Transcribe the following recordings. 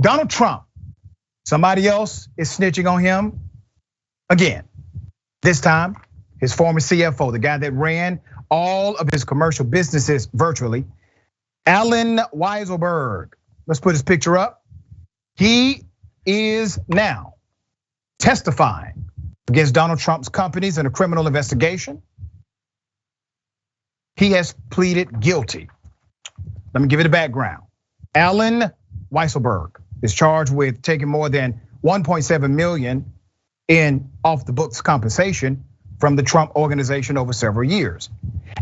Donald Trump, somebody else is snitching on him again. This time, his former CFO, the guy that ran all of his commercial businesses virtually, Aliya Weisselberg. Let's put his picture up. He is now testifying against Donald Trump's companies in a criminal investigation. He has pleaded guilty. Let me give you the background. Aliya Weisselberg is charged with taking more than 1.7 million in off the books compensation from the Trump organization over several years,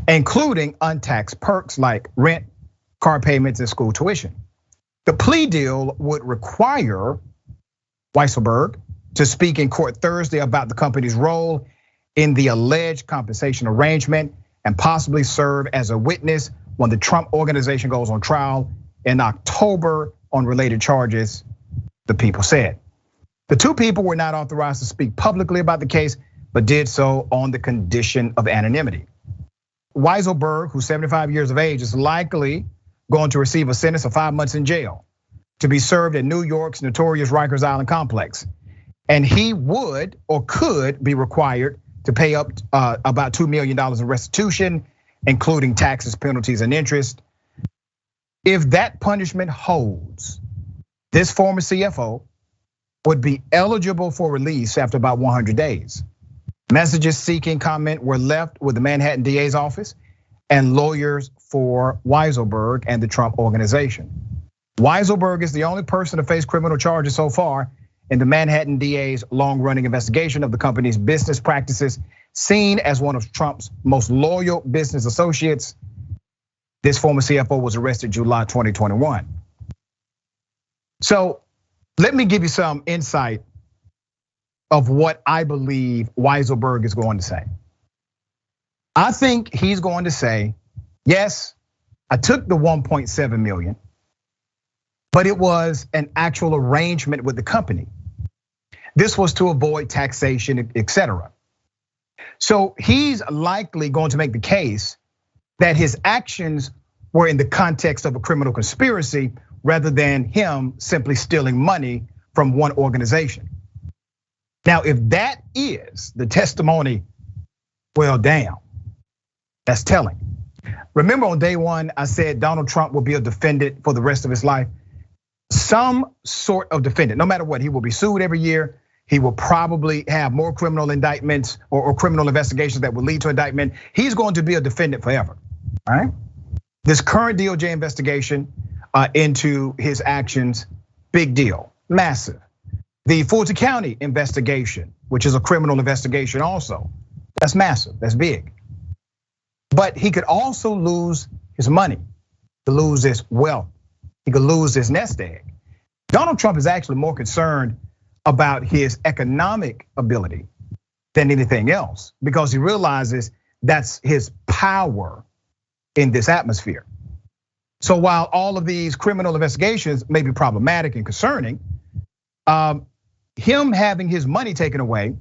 including untaxed perks like rent, car payments, and school tuition. The plea deal would require Weisselberg to speak in court Thursday about the company's role in the alleged compensation arrangement and possibly serve as a witness when the Trump organization goes on trial in October on related charges, the people said. The two people were not authorized to speak publicly about the case, but did so on the condition of anonymity. Weisselberg, who's 75 years of age, is likely going to receive a sentence of 5 months in jail to be served at New York's notorious Rikers Island complex. And he would or could be required to pay up about $2 million in restitution, including taxes, penalties, and interest. If that punishment holds, this former CFO would be eligible for release after about 100 days. Messages seeking comment were left with the Manhattan DA's office and lawyers for Weisselberg and the Trump organization. Weisselberg is the only person to face criminal charges so far in the Manhattan DA's long-running investigation of the company's business practices, seen as one of Trump's most loyal business associates. This former CFO was arrested July 2021. So let me give you some insight of what I believe Weisselberg is going to say. I think he's going to say, yes, I took the 1.7 million, but it was an actual arrangement with the company. This was to avoid taxation, etc. So he's likely going to make the case that his actions were in the context of a criminal conspiracy rather than him simply stealing money from one organization. Now, if that is the testimony, well, damn, that's telling. Remember on day one, I said Donald Trump will be a defendant for the rest of his life. Some sort of defendant, no matter what, he will be sued every year. He will probably have more criminal indictments or criminal investigations that will lead to indictment. He's going to be a defendant forever, all right? This current DOJ investigation into his actions, big deal, massive. The Fulton County investigation, which is a criminal investigation also, that's massive, that's big. But he could also lose his money, he could lose his wealth, he could lose his nest egg. Donald Trump is actually more concerned about his economic ability than anything else, because he realizes that's his power in this atmosphere. So while all of these criminal investigations may be problematic and concerning, him having his money taken away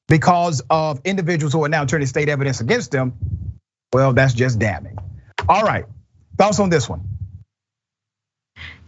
because of individuals who are now turning state evidence against him, well, that's just damning. All right, thoughts on this one?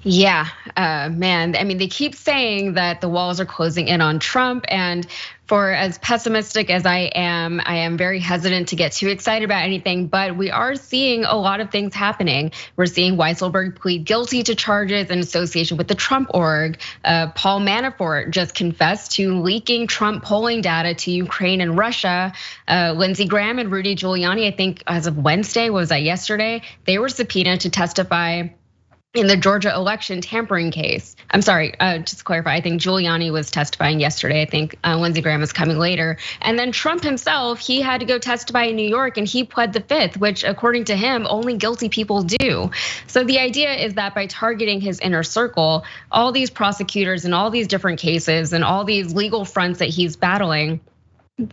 Yeah, man, I mean, they keep saying that the walls are closing in on Trump, and for as pessimistic as I am very hesitant to get too excited about anything, but we are seeing a lot of things happening. We're seeing Weisselberg plead guilty to charges in association with the Trump org. Paul Manafort just confessed to leaking Trump polling data to Ukraine and Russia. Lindsey Graham and Rudy Giuliani, I think as of Wednesday, was that yesterday? They were subpoenaed to testify in the Georgia election tampering case. I'm sorry, just to clarify, I think Giuliani was testifying yesterday. I think Lindsey Graham is coming later. And then Trump himself, he had to go testify in New York and he pled the fifth, which according to him, only guilty people do. So the idea is that by targeting his inner circle, all these prosecutors and all these different cases and all these legal fronts that he's battling,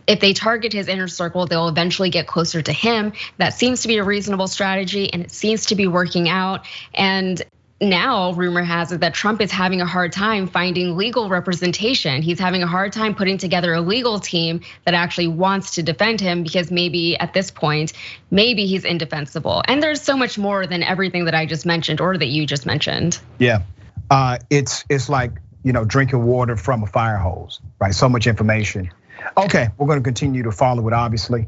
if they target his inner circle, they'll eventually get closer to him. That seems to be a reasonable strategy and it seems to be working out. And now rumor has it that Trump is having a hard time finding legal representation. He's having a hard time putting together a legal team that actually wants to defend him, because maybe at this point, maybe he's indefensible. And there's so much more than everything that I just mentioned or that you just mentioned. Yeah, it's like, drinking water from a fire hose, right? So much information. Okay, we're gonna continue to follow it, obviously.